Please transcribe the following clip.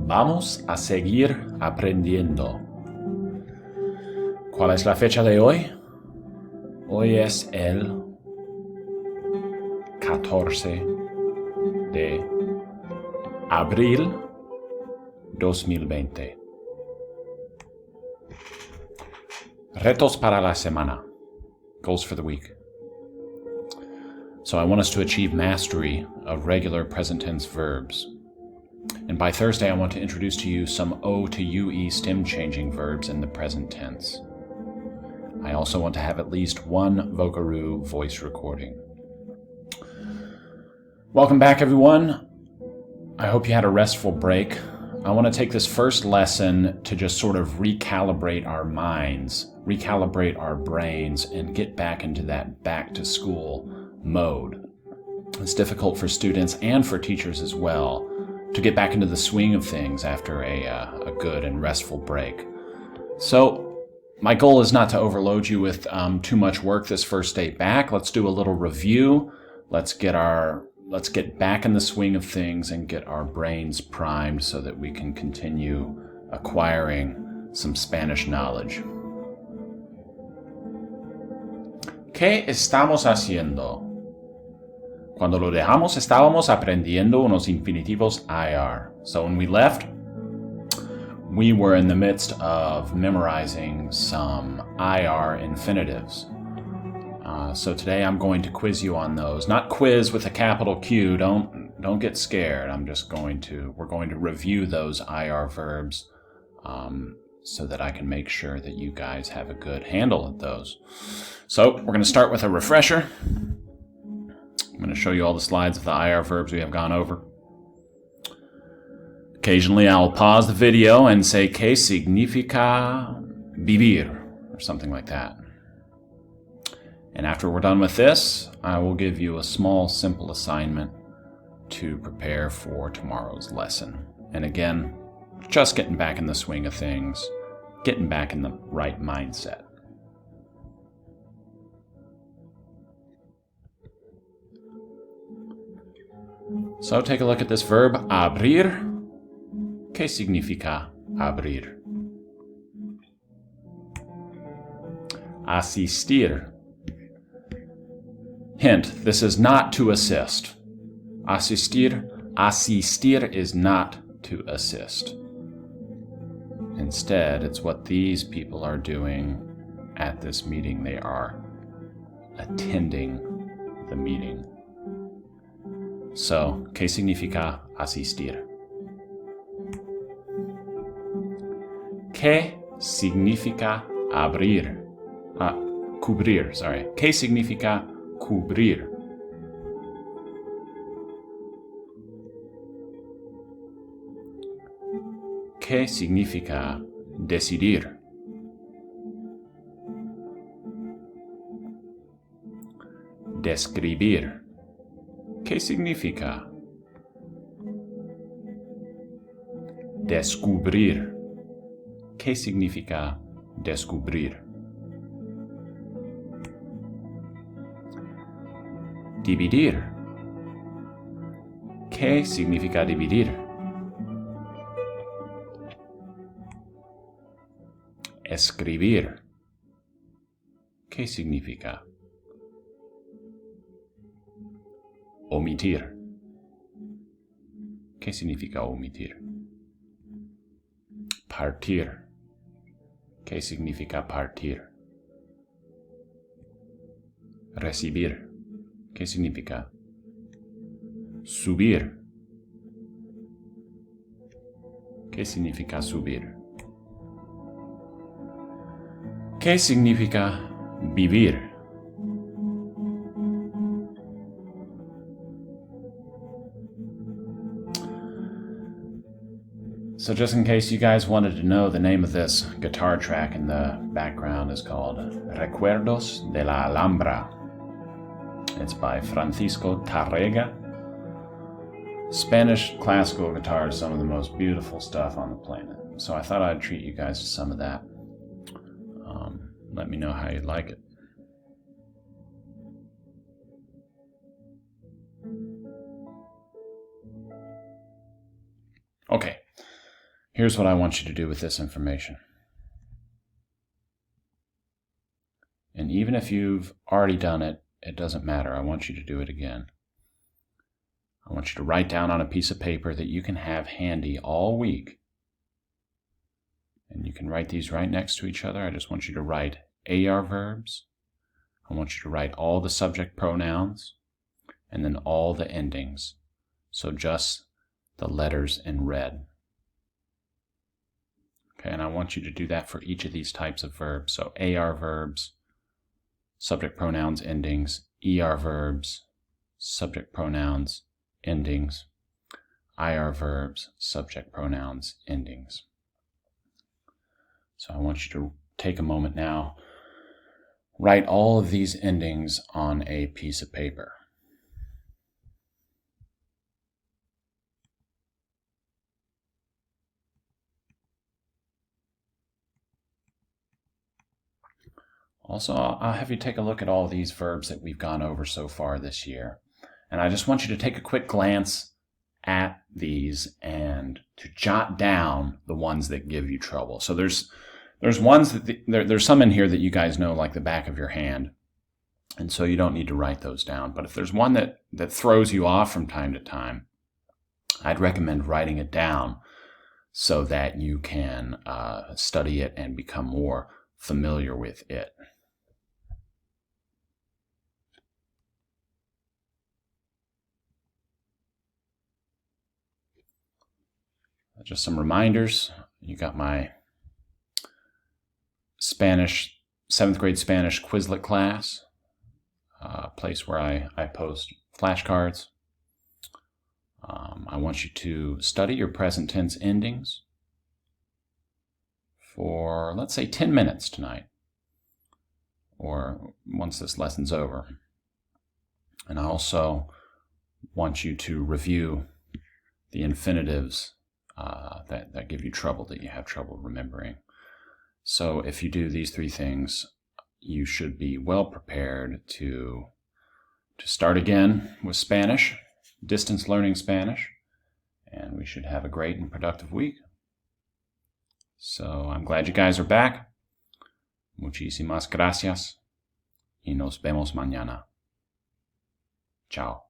Vamos a seguir aprendiendo. ¿Cuál es la fecha de hoy? Hoy es el 14 de abril 2020. Retos para la semana. Goals for the week. So I want us to achieve mastery of regular present tense verbs. And by Thursday, I want to introduce to you some O to UE stem changing verbs in the present tense. I also want to have at least one Vocaroo voice recording. Welcome back, everyone. I hope you had a restful break. I want to take this first lesson to just sort of recalibrate our minds, recalibrate our brains, and get back into that back to school mode. It's difficult for students and for teachers as well to get back into the swing of things after a good and restful break. So my goal is not to overload you with too much work this first day back. Let's do a little review. Let's get back in the swing of things and get our brains primed so that we can continue acquiring some Spanish knowledge. ¿Qué estamos haciendo? Cuando lo dejamos, estábamos aprendiendo unos infinitivos IR. So when we left, we were in the midst of memorizing some IR infinitives. So today I'm going to quiz you on those. Not quiz with a capital Q. Don't get scared. We're going to review those IR verbs so that I can make sure that you guys have a good handle at those. So we're going to start with a refresher. I'm going to show you all the slides of the IR verbs we have gone over. Occasionally I'll pause the video and say, ¿Qué significa vivir? Or something like that. And after we're done with this, I will give you a small, simple assignment to prepare for tomorrow's lesson. And again, just getting back in the swing of things, getting back in the right mindset. So take a look at this verb, abrir. ¿Qué significa abrir? Asistir. Hint, this is not to assist. Asistir is not to assist. Instead, it's what these people are doing at this meeting. They are attending the meeting. So, ¿qué significa asistir? ¿Qué significa abrir? Cubrir, sorry. ¿Qué significa cubrir? ¿Qué significa decidir? Describir. ¿Qué significa? Descubrir. ¿Qué significa descubrir? Dividir. ¿Qué significa dividir? Escribir. ¿Qué significa? Omitir. ¿Qué significa omitir? Partir. ¿Qué significa partir? Recibir. ¿Qué significa? Subir. ¿Qué significa subir? ¿Qué significa vivir? So just in case you guys wanted to know, the name of this guitar track in the background is called Recuerdos de la Alhambra. It's by Francisco Tárrega. Spanish classical guitar is some of the most beautiful stuff on the planet. So I thought I'd treat you guys to some of that. Let me know how you like it. Okay, Here's what I want you to do with this information. And even if you've already done it, it doesn't matter. I want you to do it again. I want you to write down on a piece of paper that you can have handy all week. And you can write these right next to each other. I just want you to write AR verbs. I want you to write all the subject pronouns and then all the endings. So just the letters in red. Okay, and I want you to do that for each of these types of verbs. So AR verbs, subject pronouns, endings, ER verbs, subject pronouns, endings, IR verbs, subject pronouns, endings. So I want you to take a moment now, write all of these endings on a piece of paper. Also, I'll have you take a look at all these verbs that we've gone over so far this year. And I just want you to take a quick glance at these and to jot down the ones that give you trouble. So there's ones that there's some in here that you guys know like the back of your hand. And so you don't need to write those down. But if there's one that throws you off from time to time, I'd recommend writing it down so that you can study it and become more familiar with it. Just some reminders. You got my Spanish, 7th grade Spanish Quizlet class, a place where I post flashcards. I want you to study your present tense endings for, let's say, 10 minutes tonight, or once this lesson's over. And I also want you to review the infinitives that give you trouble, that you have trouble remembering. So if you do these 3 things, you should be well prepared to start again with Spanish, distance learning Spanish, and we should have a great and productive week. So I'm glad you guys are back. Muchísimas gracias y nos vemos mañana. Ciao.